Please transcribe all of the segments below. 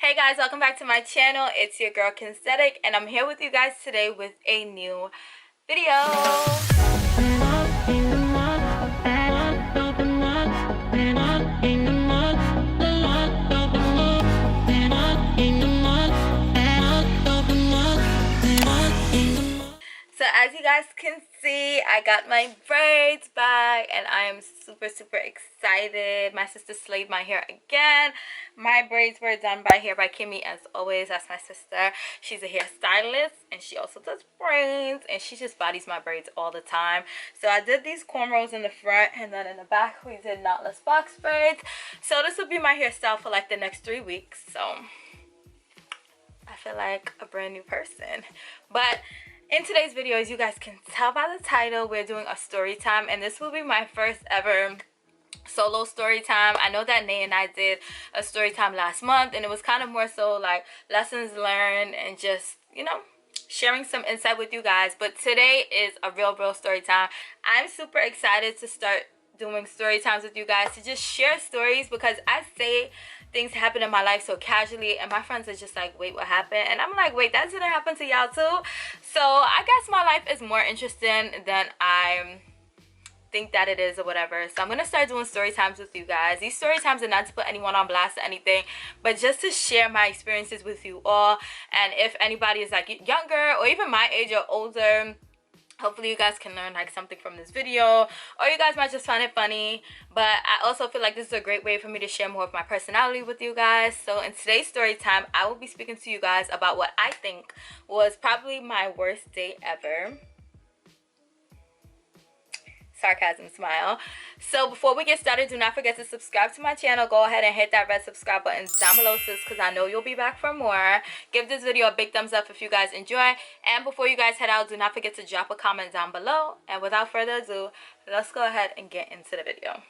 Hey guys, welcome back to my channel. It's your girl Kensthetic, and I'm here with you guys today with a new video. So as you guys can see, I got my braids back and I am super excited. My sister slayed my hair again. My braids were done by Kimmy, as always. That's my sister. She's a hairstylist and she also does braids, and she just bodies my braids all the time. So I did these cornrows in the front, and then in the back we did knotless box braids. So this will be my hairstyle for like the next 3 weeks. So I feel like a brand new person. But in today's video, as you guys can tell by the title, we're doing a story time, and this will be my first ever solo story time. I know that Nate and I did a story time last month, and it was kind of more so like lessons learned and just, you know, sharing some insight with you guys. But today is a real story time. I'm super excited to start doing story times with you guys, to just share stories, because I say things happen in my life so casually and my friends are just like, wait, what happened? And I'm like, wait, that didn't happen to y'all too? So I guess my life is more interesting than I think that it is, or whatever. So I'm gonna start doing story times with you guys. These story times are not to put anyone on blast or anything, but just to share my experiences with you all. And if anybody is like younger or even my age or older, hopefully you guys can learn like something from this video, or you guys might just find it funny. But I also feel like this is a great way for me to share more of my personality with you guys. So in today's story time, I will be speaking to you guys about what I think was probably my worst date ever. Sarcasm smile. So before we get started, do not forget to subscribe to my channel. Go ahead and hit that red subscribe button down below, sis, because I know you'll be back for more. Give this video a big thumbs up if you guys enjoy, and before you guys head out, do not forget to drop a comment down below. And without further ado, let's go ahead and get into the video.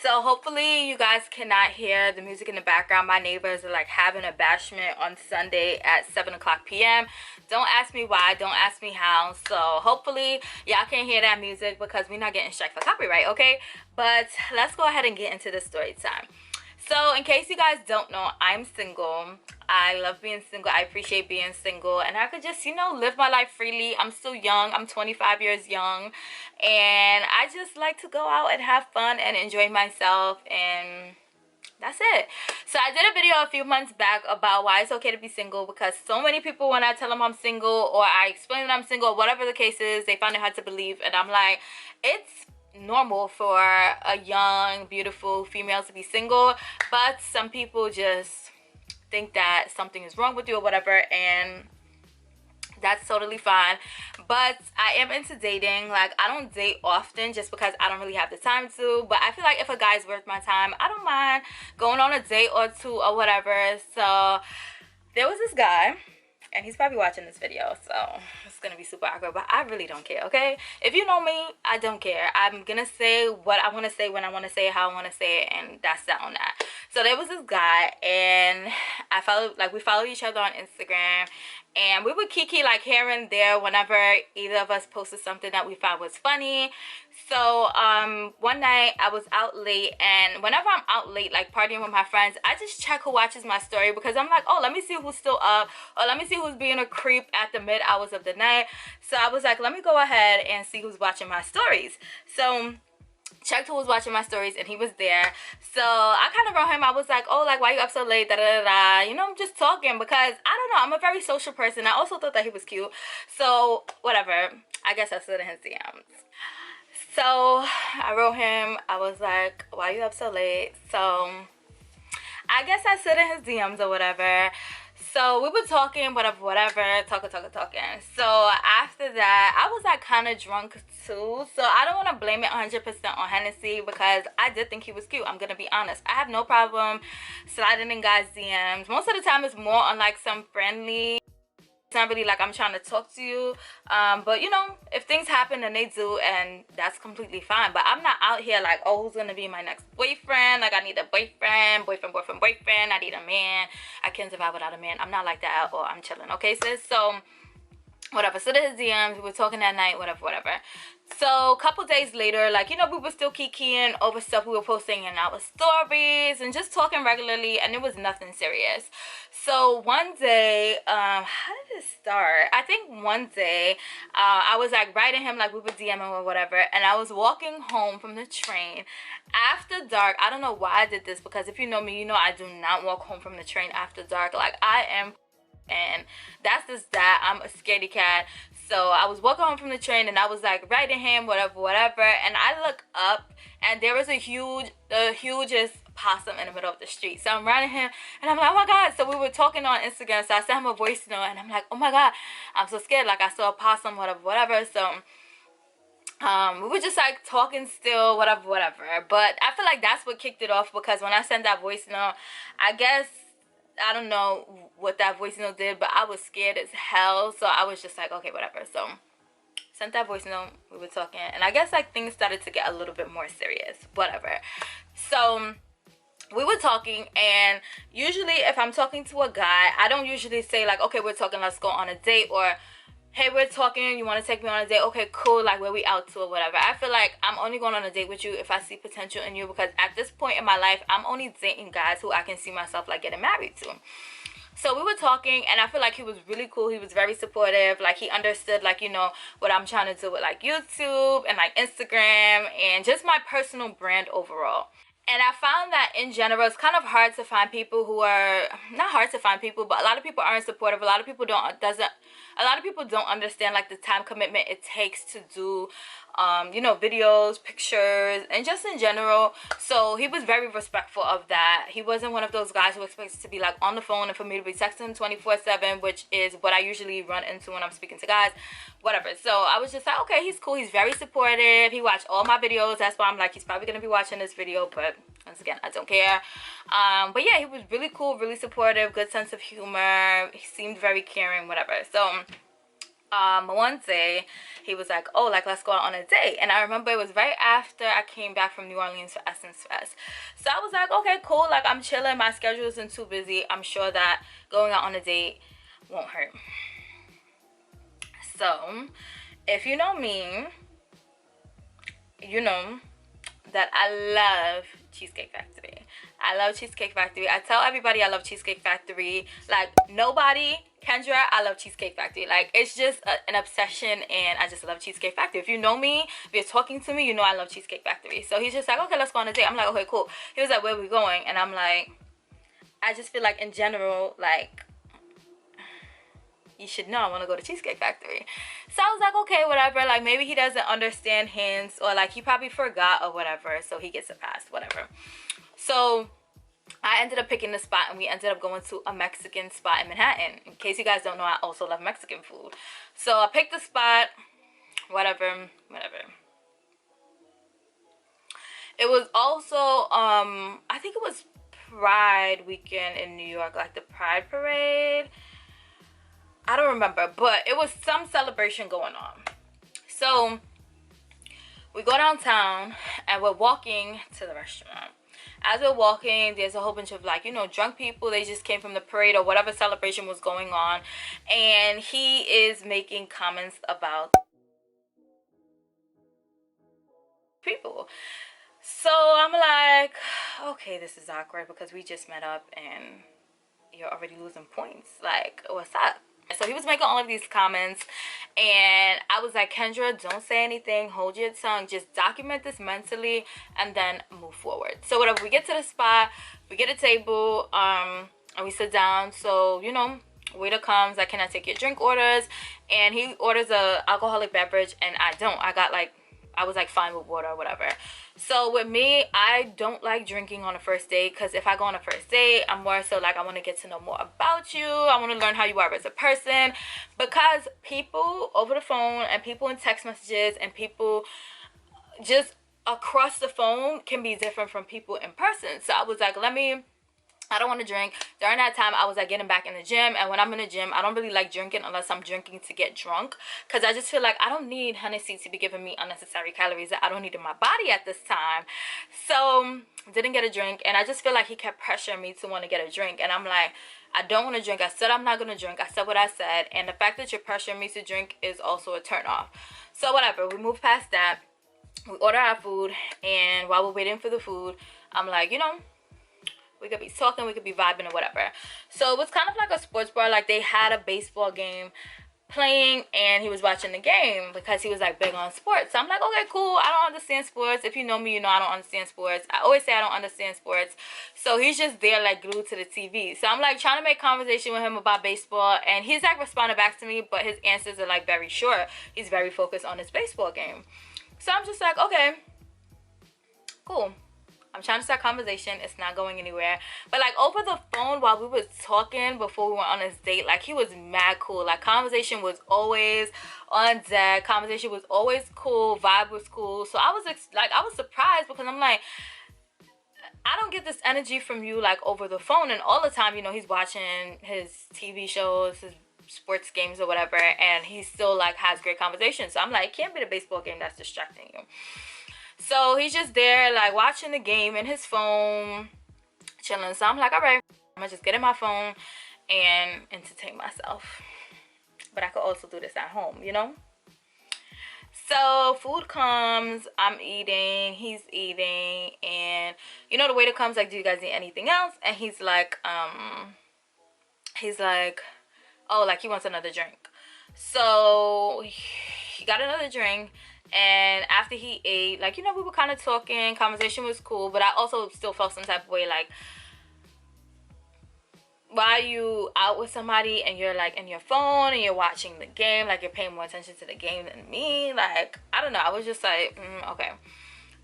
So hopefully you guys cannot hear the music in the background. My neighbors are like having a bashment on Sunday at 7 o'clock p.m. Don't ask me why, don't ask me how. So hopefully y'all can hear that music, because we're not getting struck for copyright, okay? But let's go ahead and get into the story time. So in case you guys don't know, I'm single. I love being single. I appreciate being single, and I could just, you know, live my life freely. I'm still young. I'm 25 years young, and I just like to go out and have fun and enjoy myself, and that's it. So I did a video a few months back about why it's okay to be single, because so many people, when I tell them I'm single or I explain that I'm single or whatever the case is, they find it hard to believe. And I'm like, it's normal for a young, beautiful female to be single, but some people just think that something is wrong with you or whatever, and that's totally fine. But I am into dating. Like, I don't date often just because I don't really have the time to, but I feel like if a guy's worth my time, I don't mind going on a date or two or whatever. So there was this guy, and he's probably watching this video, so it's gonna be super awkward, but I really don't care, okay? If you know me, I don't care. I'm gonna say what I want to say, when I want to say it, how I want to say it, and that's that on that. So there was this guy, and we followed each other on Instagram, and we would kiki like here and there whenever either of us posted something that we found was funny. So one night I was out late, and whenever I'm out late, like partying with my friends, I just check who watches my story, because I'm like, oh, let me see who's still up, or let me see who's being a creep at the mid hours of the night. So I was like, let me go ahead and see who's watching my stories. So checked who was watching my stories, and he was there. So I kind of wrote him. I was like, oh, like, why you up so late, da da da. You know, I'm just talking, because I don't know, I'm a very social person. I also thought that he was cute, so whatever, I guess I slid in his DMs. So I wrote him. I was like, why you up so late? So I guess I slid in his DMs or whatever. So we were talking, whatever, talking. So after that, I was like kind of drunk too. So I don't want to blame it 100% on Hennessy, because I did think he was cute. I'm going to be honest. I have no problem sliding in guys' DMs. Most of the time it's more on like some friendly. It's not really like I'm trying to talk to you. But you know, if things happen, then they do, and that's completely fine. But I'm not out here like, oh, who's gonna be my next boyfriend? Like, I need a boyfriend. I need a man. I can't survive without a man. I'm not like that at all. I'm chilling, okay, sis? So whatever. So his DMs, we were talking that night, whatever. So a couple days later, like, you know, we were still kikiing over stuff we were posting in our stories and just talking regularly, and it was nothing serious. So one day, how did it start? I think one day, I was like writing him, like we were DMing or whatever, and I was walking home from the train after dark. I don't know why I did this, because if you know me, you know I do not walk home from the train after dark. Like, I am, and that's just that. I'm a scaredy cat. So I was walking home from the train, and I was like writing him, whatever, and I look up, and there was the hugest possum in the middle of the street. So I'm writing him, and I'm like, oh my god. So we were talking on Instagram, so I sent him a voice note, and I'm like, oh my god, I'm so scared, like I saw a possum, whatever. So we were just like talking still, whatever. But I feel like that's what kicked it off, because when I sent that voice note, I guess, I don't know what that voice note did, but I was scared as hell. So I was just like, okay, whatever. So sent that voice note, we were talking, and I guess like things started to get a little bit more serious, whatever. So we were talking, and usually if I'm talking to a guy, I don't usually say like, okay, we're talking, let's go on a date, or hey, we're talking, you want to take me on a date? Okay, cool, like where we out to or whatever. I feel like I'm only going on a date with you if I see potential in you, because at this point in my life, I'm only dating guys who I can see myself like getting married to. So we were talking, and I feel like he was really cool. He was very supportive. Like, he understood, like, you know, what I'm trying to do with like YouTube and like Instagram and just my personal brand overall. And I found that in general, it's kind of hard to find people who are, not hard to find people, but a lot of people aren't supportive. A lot of people don't understand like the time commitment it takes to do, you know, videos, pictures, and just in general. So he was very respectful of that. He wasn't one of those guys who expects to be like on the phone and for me to be texting 24/7, which is what I usually run into when I'm speaking to guys, whatever. So I was just like, okay, he's cool. He's very supportive. He watched all my videos. That's why I'm like, he's probably gonna be watching this video, but once again, I don't care. But yeah, he was really cool, really supportive, good sense of humor. He seemed very caring, whatever. So one day he was like, oh, like let's go out on a date. And I remember it was right after I came back from New Orleans for Essence Fest. So I was like, okay, cool, like I'm chilling, my schedule isn't too busy, I'm sure that going out on a date won't hurt. So if you know me, you know that I love Cheesecake Factory. I love Cheesecake Factory. I tell everybody I love Cheesecake Factory. Like, nobody, Kendra, I love Cheesecake Factory. Like, it's just an obsession, and I just love Cheesecake Factory. If you know me, if you're talking to me, you know I love Cheesecake Factory. So he's just like, okay, let's go on a date. I'm like, okay, cool. He was like, where are we going? And I'm like, I just feel like in general, like, you should know I want to go to Cheesecake Factory. So I was like, okay, whatever. Like, maybe he doesn't understand hints, or like he probably forgot or whatever, so he gets a pass, whatever. So I ended up picking the spot, and we ended up going to a Mexican spot in Manhattan. In case you guys don't know, I also love Mexican food. So I picked the spot, whatever. It was also, I think it was Pride weekend in New York, like the Pride Parade. I don't remember, but it was some celebration going on. So we go downtown, and we're walking to the restaurant. As we're walking, there's a whole bunch of, like, you know, drunk people. They just came from the parade or whatever celebration was going on, and he is making comments about people. So I'm like, okay, this is awkward, because we just met up and you're already losing points. Like, what's up? So he was making all of these comments, and I was like, Kendra, don't say anything, hold your tongue, just document this mentally and then move forward. So whatever, we get to the spot, we get a table, and we sit down. So, you know, waiter comes, like, can I take your drink orders? And he orders a alcoholic beverage, and I don't. I was like fine with water or whatever. So with me, I don't like drinking on a first date, because if I go on a first date, I'm more so like, I want to get to know more about you. I want to learn how you are as a person, because people over the phone and people in text messages and people just across the phone can be different from people in person. So I was like, I don't want to drink. During that time, I was like getting back in the gym, and when I'm in the gym, I don't really like drinking unless I'm drinking to get drunk, because I just feel like I don't need Hennessy to be giving me unnecessary calories that I don't need in my body at this time. So didn't get a drink, and I just feel like he kept pressuring me to want to get a drink, and I'm like, I don't want to drink. I said I'm not going to drink. I said what I said. And the fact that you're pressuring me to drink is also a turn off. So whatever, we move past that. We order our food, and while we're waiting for the food, I'm like, you know, we could be talking, we could be vibing or whatever. So it was kind of like a sports bar. Like they had a baseball game playing, and he was watching the game because he was like big on sports. So I'm like, okay, cool. I don't understand sports. If you know me, you know I don't understand sports. I always say I don't understand sports. So he's just there like glued to the TV. So I'm like trying to make conversation with him about baseball, and he's like responding back to me, but his answers are like very short. He's very focused on his baseball game. So I'm just like, okay, cool. I'm trying to start conversation. It's not going anywhere. But like over the phone while we was talking before we went on this date, like he was mad cool. Like conversation was always on deck. Conversation was always cool. Vibe was cool. So I was I was surprised because I'm like, I don't get this energy from you like over the phone. And all the time, you know, he's watching his TV shows, his sports games or whatever, and he still like has great conversations. So I'm like, it can't be the baseball game that's distracting you. So he's just there like watching the game in his phone, chilling. So I'm like, all right, I'm gonna just get in my phone and entertain myself. But I could also do this at home, you know. So food comes, I'm eating, he's eating, and you know the waiter comes like, do you guys need anything else? And he's like, oh, like he wants another drink. So he got another drink, and after he ate, like, you know, we were kind of talking, conversation was cool, but I also still felt some type of way, like, why are you out with somebody and you're like in your phone and you're watching the game, like you're paying more attention to the game than me? Like, I don't know, I was just like, okay.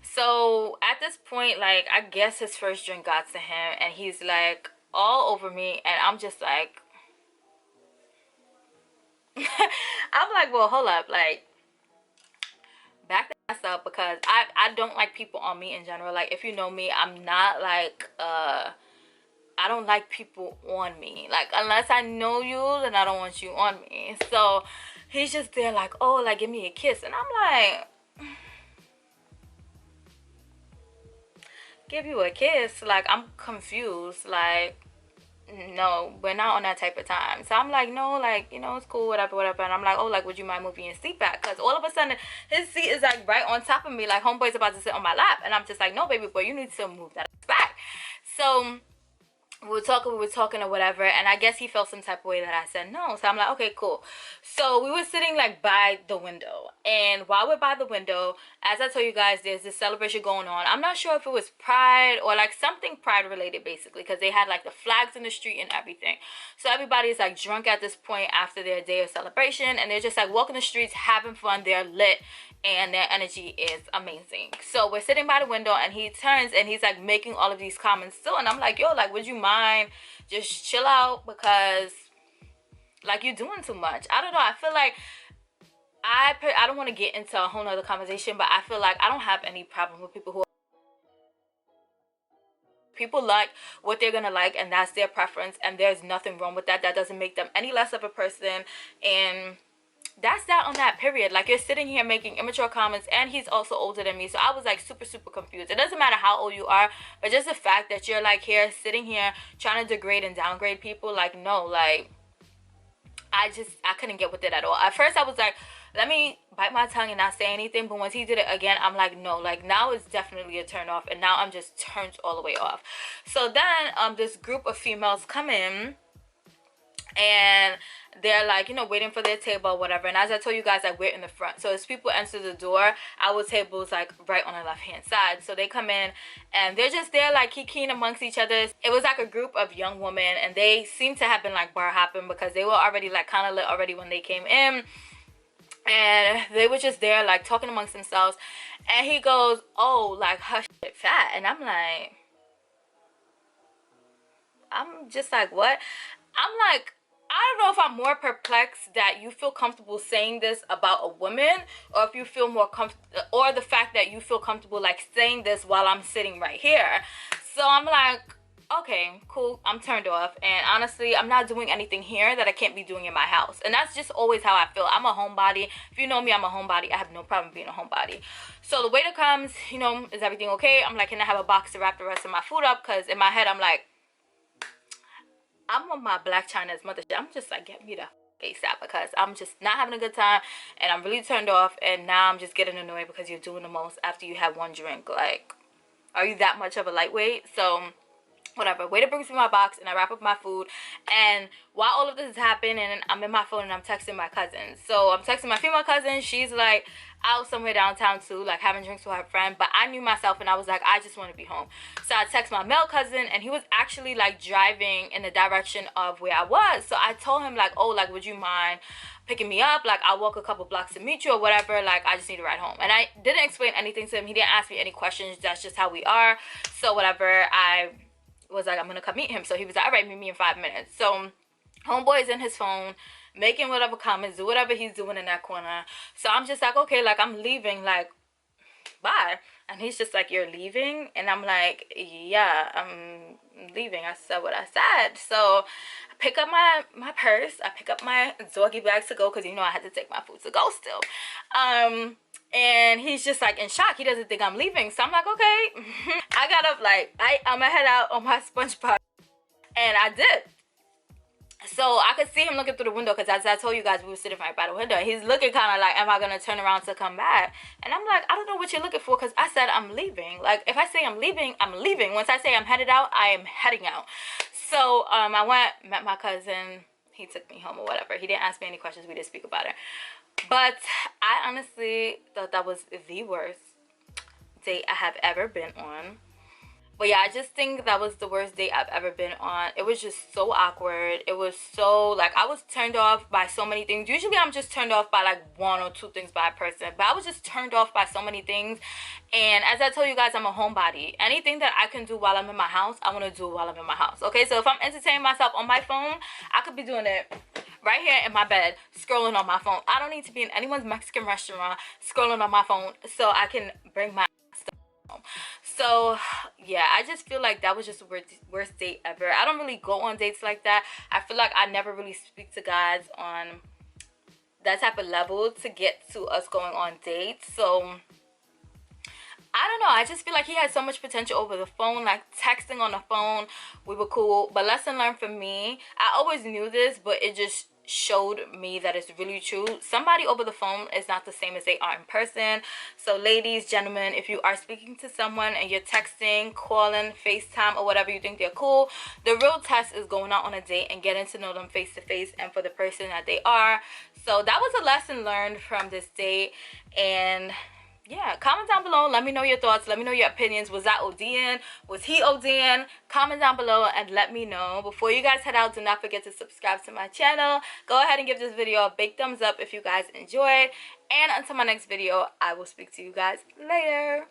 So at this point, like, I guess his first drink got to him, and he's like all over me, and I'm just like, I'm like, well, hold up, like, back that ass up, because I don't like people on me in general. Like, if you know me, I'm not like, I don't like people on me. Like, unless I know you, then I don't want you on me. So he's just there like, oh, like, give me a kiss. And I'm like, give you a kiss? Like, I'm confused. Like, no, we're not on that type of time. So I'm like, no, like, you know, it's cool, whatever. And I'm like, oh, like, would you mind moving your seat back? Because all of a sudden his seat is like right on top of me, like homeboy's about to sit on my lap, and I'm just like, no, baby boy, you need to move that back. So we were talking or whatever, and I guess he felt some type of way that I said no. So I'm like, okay, cool. So we were sitting like by the window, and while we're by the window, as I told you guys, there's this celebration going on. I'm not sure if it was Pride or like something Pride related, basically, because they had like the flags in the street and everything. So everybody's like drunk at this point after their day of celebration, and they're just like walking the streets, having fun. They're lit, and their energy is amazing. So we're sitting by the window, and he turns and he's like making all of these comments still, and I'm like, yo, like, would you mind just chill out, because like you're doing too much. I don't know, I feel like I don't want to get into a whole nother conversation, but I feel like I don't have any problem with people who like what they're gonna like, and that's their preference, and there's nothing wrong with that. That doesn't make them any less of a person, and that's that on that, period. Like, you're sitting here making immature comments, and he's also older than me. So I was like super confused. It doesn't matter how old you are, but just the fact that you're like here sitting here trying to degrade and downgrade people, like, no, like, I couldn't get with it at all. At first I was like, let me bite my tongue and not say anything, but once he did it again, I'm like, no, like, now it's definitely a turn off, and now I'm just turned all the way off. So then this group of females come in, and they're like, you know, waiting for their table or whatever. And as I told you guys, like, we're in the front. So as people enter the door, our table is like right on the left hand side. So they come in, and they're just there like kikiing amongst each other. It was like a group of young women, and they seem to have been like bar hopping, because they were already like kind of lit already when they came in. And they were just there like talking amongst themselves. And he goes, oh, like, hush, shit, fat. And I'm like, I'm just like, what? I'm like, I don't know if I'm more perplexed that you feel comfortable saying this about a woman, or if you feel more comfortable, or the fact that you feel comfortable like saying this while I'm sitting right here. So I'm like, okay, cool, I'm turned off. And honestly, I'm not doing anything here that I can't be doing in my house. And that's just always how I feel. I'm a homebody. If you know me, I'm a homebody. I have no problem being a homebody. So the waiter comes, you know, is everything okay? I'm like, can I have a box to wrap the rest of my food up? Because in my head, I'm like, I'm on my Black China's mother shit. I'm just like, get me the ASAP, because I'm just not having a good time and I'm really turned off, and now I'm just getting annoyed because you're doing the most after you have one drink. Like, are you that much of a lightweight? So whatever. Waiter brings me my box and I wrap up my food, and while all of this is happening, I'm in my phone and I'm texting my cousin. So I'm texting my female cousin. She's like out somewhere downtown too, like having drinks with her friend, but I knew myself and I was like, I just want to be home. So I text my male cousin, and he was actually like driving in the direction of where I was. So I told him like, oh, like, would you mind picking me up? Like, I'll walk a couple blocks to meet you or whatever. Like, I just need to ride home. And I didn't explain anything to him. He didn't ask me any questions. That's just how we are. So whatever, I was like, I'm gonna come meet him. So he was like, all right, meet me in 5 minutes. So homeboy is in his phone making whatever comments, do whatever he's doing in that corner. So I'm just like, okay, like, I'm leaving, like, bye. And he's just like, you're leaving? And I'm like, yeah, I'm leaving. I said what I said. So I pick up my purse, I pick up my doggy bags to go, because you know I had to take my food to go still. And he's just like in shock. He doesn't think I'm leaving. So I'm like, okay. I got up like, I'm gonna head out on my SpongeBob, and I did. So I could see him looking through the window, because as I told you guys, we were sitting right by the window. He's looking kind of like, am I gonna turn around to come back? And I'm like, I don't know what you're looking for, because I said I'm leaving. Like, if I say I'm leaving, I'm leaving. Once I say I'm headed out, I am heading out. So I went, met my cousin. He took me home or whatever. He didn't ask me any questions. We didn't speak about it. But I honestly thought that was the worst date I have ever been on. But yeah, I just think that was the worst date I've ever been on. It was just so awkward. It was so, like, I was turned off by so many things. Usually I'm just turned off by like 1 or 2 things by a person, but I was just turned off by so many things. And as I told you guys, I'm a homebody. Anything that I can do while I'm in my house, I want to do while I'm in my house. Okay, so if I'm entertaining myself on my phone, I could be doing it right here in my bed, scrolling on my phone. I don't need to be in anyone's Mexican restaurant scrolling on my phone so I can bring my stuff home. So yeah, I just feel like that was just the worst date ever. I don't really go on dates like that. I feel like I never really speak to guys on that type of level to get to us going on dates. So I don't know, I just feel like he had so much potential over the phone. Like, texting on the phone, we were cool. But lesson learned for me, I always knew this, but it just showed me that it's really true. Somebody over the phone is not the same as they are in person. So ladies, gentlemen, if you are speaking to someone and you're texting, calling, FaceTime, or whatever, you think they're cool, the real test is going out on a date and getting to know them face to face and for the person that they are. So that was a lesson learned from this date. And yeah, comment down below. Let me know your thoughts. Let me know your opinions. Was that ODing? Was he ODing? Comment down below and let me know. Before you guys head out, do not forget to subscribe to my channel. Go ahead and give this video a big thumbs up if you guys enjoyed. And until my next video, I will speak to you guys later.